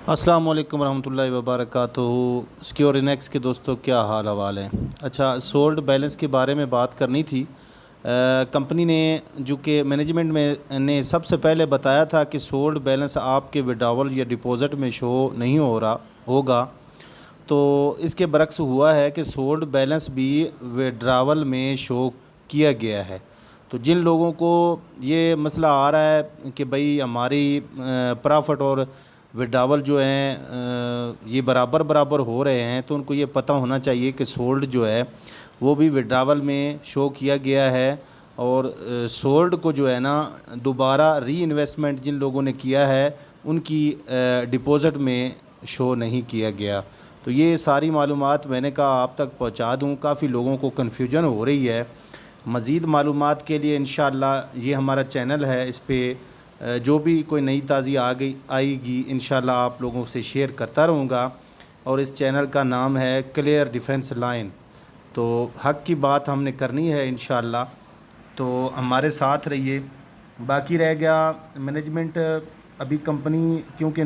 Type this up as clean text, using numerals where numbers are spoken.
السلام علیکم ورحمۃ اللہ وبرکاتہ۔ سکیور انیکس کے دوستوں کیا حال حوال ہے؟ اچھا، سولڈ بیلنس کے بارے میں بات کرنی تھی۔ کمپنی نے جو کہ مینجمنٹ میں نے سب سے پہلے بتایا تھا کہ سولڈ بیلنس آپ کے وڈراول یا ڈپوزٹ میں شو نہیں ہوگا، تو اس کے برعکس ہوا ہے کہ سولڈ بیلنس بھی وڈراول میں شو کیا گیا ہے۔ تو جن لوگوں کو یہ مسئلہ آ رہا ہے کہ بھئی ہماری پرافٹ اور وڈراول جو ہیں یہ برابر ہو رہے ہیں، تو ان کو یہ پتہ ہونا چاہیے کہ سولڈ جو ہے وہ بھی وڈراول میں شو کیا گیا ہے، اور سولڈ کو جو ہے نا دوبارہ ری انویسٹمنٹ جن لوگوں نے کیا ہے ان کی ڈپوزٹ میں شو نہیں کیا گیا۔ تو یہ ساری معلومات میں نے کہا آپ تک پہنچا دوں، کافی لوگوں کو کنفیوژن ہو رہی ہے۔ مزید معلومات کے لیے انشاءاللہ یہ ہمارا چینل ہے، اس پہ جو بھی کوئی نئی تازی آئے گی انشاءاللہ آپ لوگوں سے شیئر کرتا رہوں گا، اور اس چینل کا نام ہے کلیئر ڈیفنس لائن۔ تو حق کی بات ہم نے کرنی ہے انشاءاللہ، تو ہمارے ساتھ رہیے۔ باقی رہ گیا مینجمنٹ، ابھی کمپنی کیونکہ